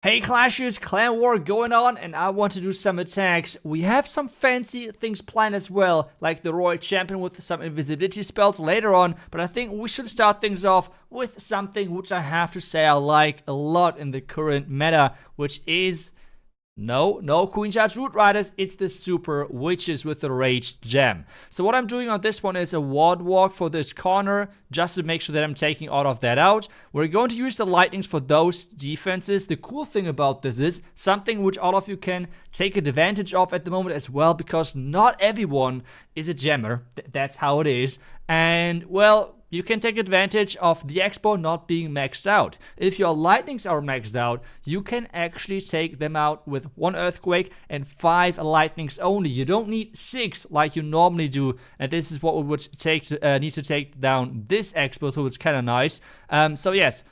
Hey Clashers, clan war going on and I want to do some attacks. We have some fancy things planned as well, like the Royal Champion with some invisibility spells later on, but I think we should start things off with something which I have to say I like a lot in the current meta, which is no Queen Charge Root Riders, it's the Super Witches with the Rage Gem. So what I'm doing on this one is a ward walk for this corner, just to make sure that I'm taking all of that out. We're going to use the lightnings for those defenses. The cool thing about this is something which all of you can take advantage of at the moment as well, because not everyone is a gemmer. That's how it is. And well, you can take advantage of the expo not being maxed out. If your lightnings are maxed out, you can actually take them out with 1 earthquake and 5 lightnings only. You don't need 6 like you normally do, and this is what we would need to take down this expo, so it's kind of nice. So yes,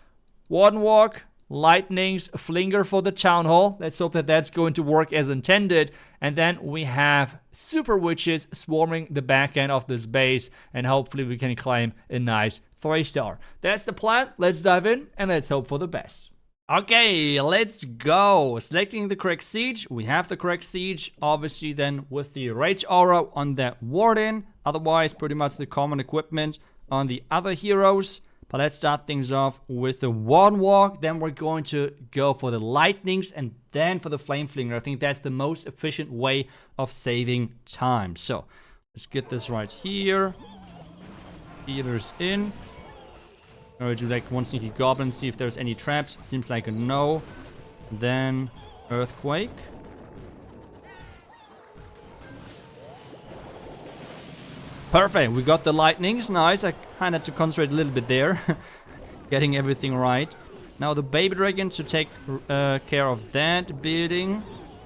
Warden Walk, lightnings, flinger for the town hall. Let's hope that that's going to work as intended. And then we have super witches swarming the back end of this base, and hopefully we can claim a nice 3-star. That's the plan. Let's dive in and let's hope for the best. Okay, let's go. Selecting the correct siege. We have the correct siege, obviously then with the rage aura on that warden. Otherwise, pretty much the common equipment on the other heroes. But let's start things off with the Warden Walk. Then we're going to go for the lightnings and then for the flame flinger. I think that's the most efficient way of saving time. So let's get this right here. Healers in. I'm going to do like one sneaky goblin, see if there's any traps. It seems like a no. Then earthquake. Perfect, we got the lightnings, nice. I kind of had to concentrate a little bit there, getting everything right. Now the baby dragon to take care of that building.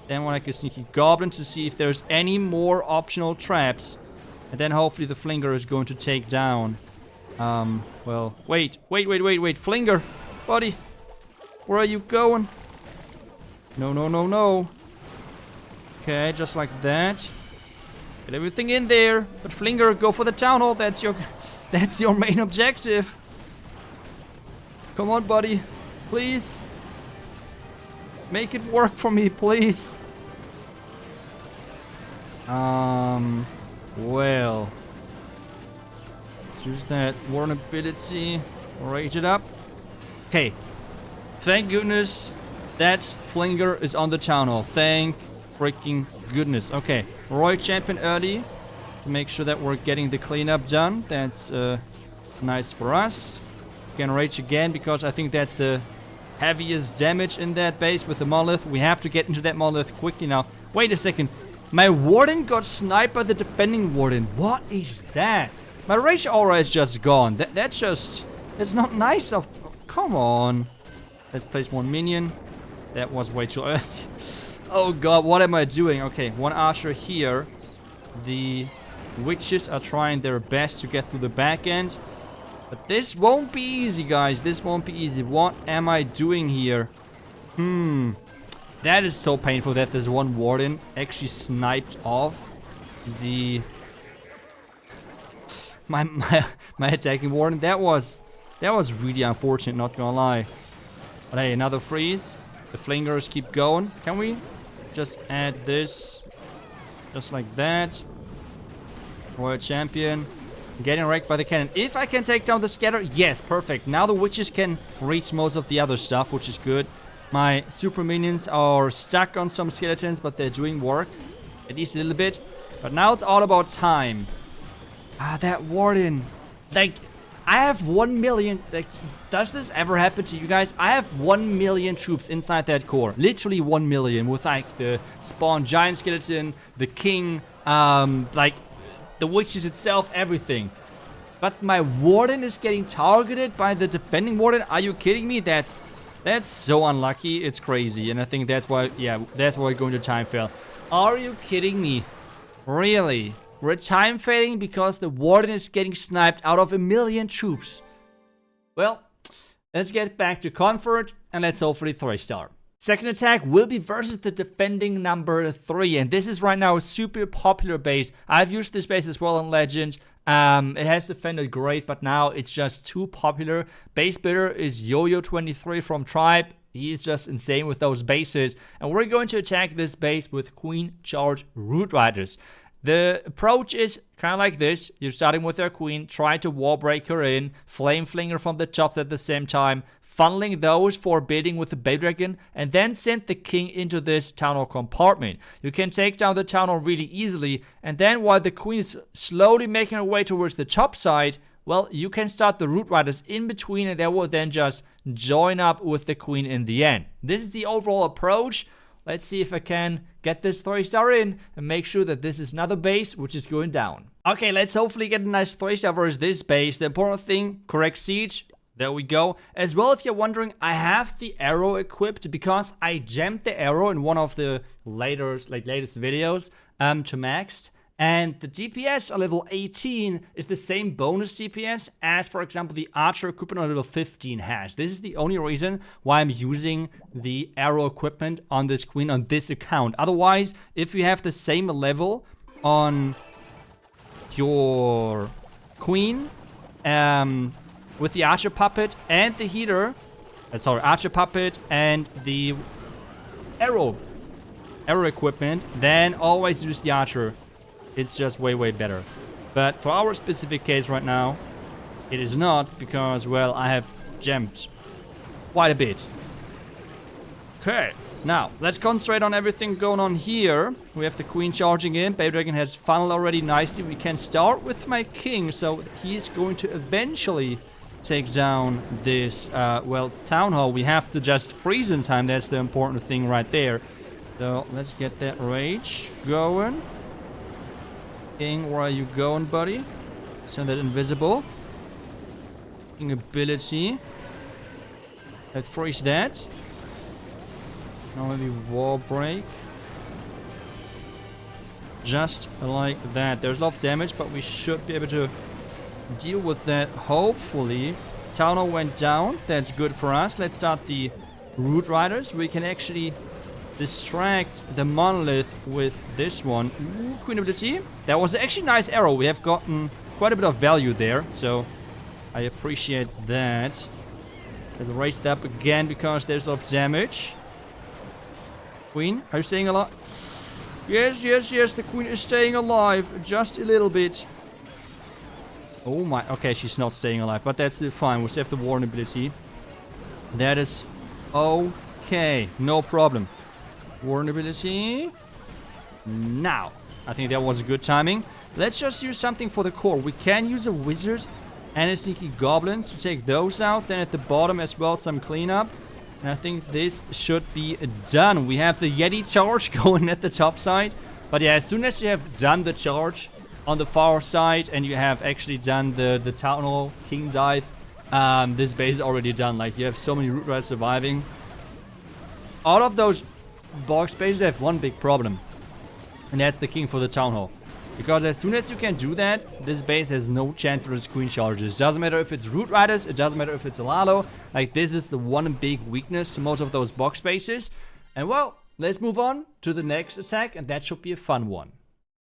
Then we'll like a sneaky goblin to see if there's any more optional traps. And then hopefully the flinger is going to take down. Well, wait, flinger, buddy, where are you going? No. Okay, just like that. Get everything in there, but Flinger, go for the town hall. That's your main objective. Come on, buddy, please. Make it work for me, please. Well, let's use that warn ability. Rage it up. Okay. Thank goodness that Flinger is on the town hall. Thank freaking goodness. Okay. Royal Champion early to make sure that we're getting the cleanup done. That's nice for us. Can rage again because I think that's the heaviest damage in that base with the monolith. We have to get into that monolith quickly now. Wait a second. My warden got sniped by the defending warden. What is that? My rage aura is just gone. That's not nice of... Come on. Let's place one minion. That was way too early. Oh god, what am I doing? Okay, one archer here. The witches are trying their best to get through the back end. But this won't be easy, guys. This won't be easy. What am I doing here? That is so painful that this one warden actually sniped off the... My attacking warden. That was really unfortunate, not gonna lie. But hey, another freeze. The flingers keep going. Can we just add this? Just like that. Royal Champion. Getting wrecked by the cannon. If I can take down the scatter, yes, perfect. Now the witches can reach most of the other stuff, which is good. My super minions are stuck on some skeletons, but they're doing work. At least a little bit. But now it's all about time. That warden. Like, I have 1 million. Like, does this ever happen to you guys? I have 1 million troops inside that core. Literally 1 million with like the spawn giant skeleton, the king, like the witches itself, everything. But my warden is getting targeted by the defending warden. Are you kidding me? That's so unlucky. It's crazy. And I think that's why, yeah, that's why we're going to time fail. Are you kidding me? Really? We're time failing because the warden is getting sniped out of 1 million troops. Well, let's get back to comfort and let's hope for the 3-star. Second attack will be versus the defending number 3, and this is right now a super popular base. I've used this base as well in Legend. It has defended great, but now it's just too popular. Base builder is Yo-Yo 23 from Tribe. He is just insane with those bases. And we're going to attack this base with Queen Charge Root Riders. The approach is kind of like this. You're starting with their queen, try to wall break her in, flame flinger from the top at the same time, funneling those for bidding with the Bay Dragon, and then send the king into this town hall compartment. You can take down the town hall really easily, and then while the queen is slowly making her way towards the top side, well, you can start the Root Riders in between, and they will then just join up with the queen in the end. This is the overall approach. Let's see if I can get this 3-star in and make sure that this is another base which is going down. Okay, let's hopefully get a nice 3-star versus this base. The important thing, correct siege. There we go. As well, if you're wondering, I have the arrow equipped because I jammed the arrow in one of the latest videos to maxed. And the DPS on level 18 is the same bonus DPS as, for example, the archer equipment on level 15 has. This is the only reason why I'm using the arrow equipment on this queen on this account. Otherwise, if you have the same level on your queen with the archer puppet and the healer, archer puppet and the arrow equipment, then always use the archer. It's just way, way better. But for our specific case right now, it is not because, well, I have gemmed quite a bit. Okay, now let's concentrate on everything going on here. We have the queen charging in. Bay Dragon has funneled already nicely. We can start with my king, so he's going to eventually take down this, town hall. We have to just freeze in time. That's the important thing right there. So let's get that rage going. King, where are you going, buddy? Turn that invisible. King ability. Let's freeze that. Now maybe wall break. Just like that. There's a lot of damage, but we should be able to deal with that, hopefully. Town hall went down. That's good for us. Let's start the Root Riders. We can actually distract the monolith with this one. Ooh, queen ability. That was actually a nice arrow. We have gotten quite a bit of value there, so I appreciate that. Let's raise it up again because there's a lot of damage. Queen, are you staying alive? Yes, yes, yes, the queen is staying alive. Just a little bit. Oh my, okay, she's not staying alive, but that's still fine. We still have the warn ability. That is okay, no problem. Warn ability. Now, I think that was good timing. Let's just use something for the core. We can use a wizard and a sneaky goblin to take those out. Then at the bottom as well, some cleanup. And I think this should be done. We have the Yeti charge going at the top side. But yeah, as soon as you have done the charge on the far side and you have actually done the town hall king dive, this base is already done. Like, you have so many Root Riders surviving. All of those box bases have one big problem, and that's the king for the town hall. Because as soon as you can do that, this base has no chance for the queen charges. Doesn't matter if it's Root Riders, it doesn't matter if it's a Lalo. Like, this is the one big weakness to most of those box bases. And well, let's move on to the next attack, and that should be a fun one.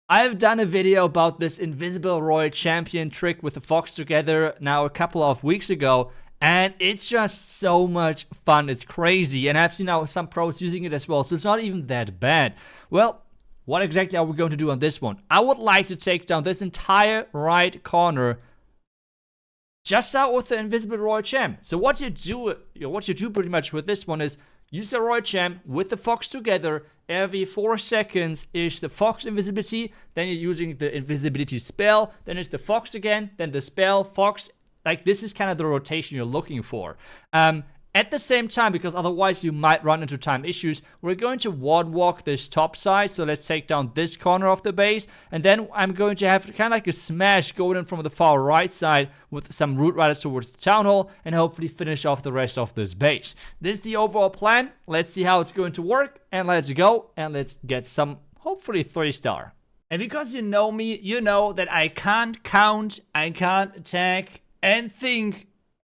I've done a video about this invisible royal champion trick with the fox together now a couple of weeks ago. And it's just so much fun. It's crazy. And I've seen now some pros using it as well. So it's not even that bad. Well, what exactly are we going to do on this one? I would like to take down this entire right corner. Just out with the invisible royal champ. So what you do pretty much with this one is use the royal champ with the fox together. Every 4 seconds is the fox invisibility. Then you're using the invisibility spell. Then it's the fox again. Then the spell, fox. Like, this is kind of the rotation you're looking for. At the same time, because otherwise you might run into time issues, we're going to ward walk this top side. So let's take down this corner of the base. And then I'm going to have kind of like a smash going in from the far right side with some Root Riders towards the town hall and hopefully finish off the rest of this base. This is the overall plan. Let's see how it's going to work. And let's go. And let's get some, hopefully, 3-star. And because you know me, you know that I can't count, I can't attack, and think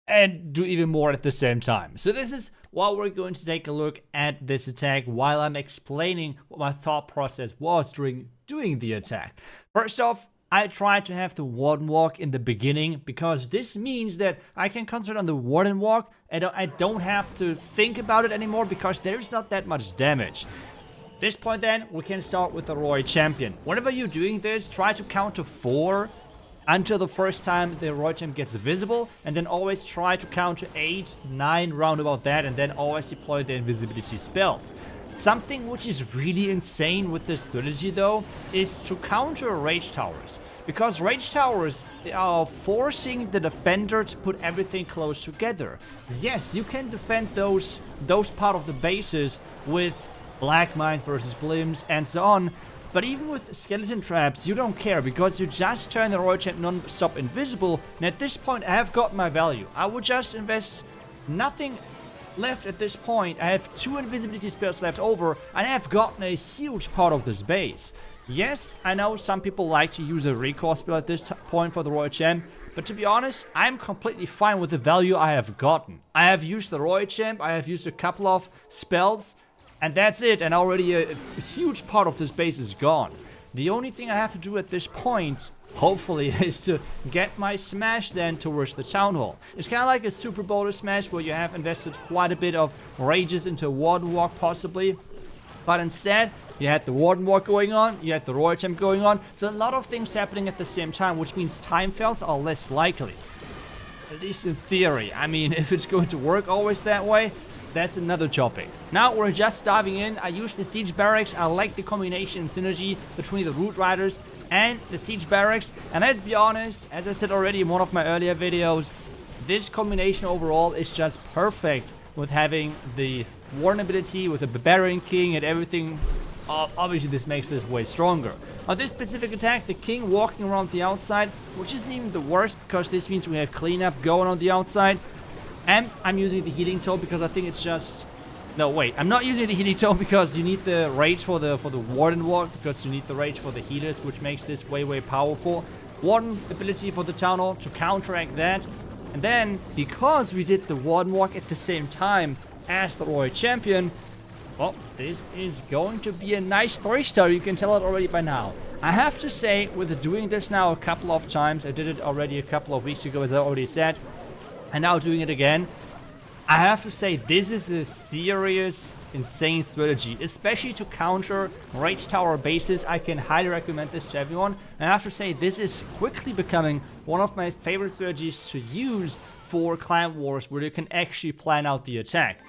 and do even more at the same time. So this is why we're going to take a look at this attack while I'm explaining what my thought process was during doing the attack. First off, I try to have the Warden Walk in the beginning because this means that I can concentrate on the Warden Walk and I don't have to think about it anymore because there's not that much damage. At this point then, we can start with the Royal Champion. Whenever you're doing this, try to count to 4 until the first time the Royal Champ gets visible, and then always try to count to 8, 9, round about that, and then always deploy the invisibility spells. Something which is really insane with this strategy though is to counter Rage Towers. Because Rage Towers are forcing the defender to put everything close together. Yes, you can defend those part of the bases with Black Mines versus Blimps and so on. But even with Skeleton Traps, you don't care because you just turn the Royal Champ non-stop invisible. And at this point I have got my value. I would just invest nothing left at this point. I have 2 invisibility spells left over and I have gotten a huge part of this base. Yes, I know some people like to use a recall spell at this point for the Royal Champ, but to be honest, I'm completely fine with the value I have gotten. I have used the Royal Champ, I have used a couple of spells, and that's it, and already a huge part of this base is gone. The only thing I have to do at this point, hopefully, is to get my smash then towards the Town Hall. It's kind of like a Super Boulder smash where you have invested quite a bit of rages into Warden Walk possibly. But instead, you had the Warden Walk going on, you had the Royal Champ going on, so a lot of things happening at the same time, which means time fails are less likely. At least in theory. I mean, if it's going to work always that way, that's another topic. Now we're just diving in. I use the Siege Barracks. I like the combination and synergy between the Root Riders and the Siege Barracks. And let's be honest, as I said already in one of my earlier videos, this combination overall is just perfect with having the Warden ability, with the Barbarian King and everything. Obviously this makes this way stronger. On this specific attack, the King walking around the outside, which isn't even the worst because this means we have cleanup going on the outside. And I'm using the Healing Toll because I think it's just... No, wait. I'm not using the Healing Toll because you need the Rage for the Warden Walk, because you need the Rage for the healers, which makes this way powerful. Warden ability for the Town Hall to counteract that. And then, because we did the Warden Walk at the same time as the Royal Champion, well, this is going to be a nice 3-star. You can tell it already by now. I have to say, with doing this now a couple of times, I did it already a couple of weeks ago, as I already said, and now doing it again, I have to say this is a serious, insane strategy, especially to counter Rage Tower bases. I can highly recommend this to everyone, and I have to say this is quickly becoming one of my favorite strategies to use for Clan Wars, where you can actually plan out the attack.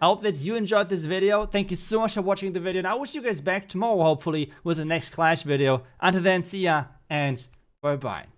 I hope that you enjoyed this video. Thank you so much for watching the video, and I will see you guys back tomorrow, hopefully, with the next Clash video. Until then, see ya, and bye-bye.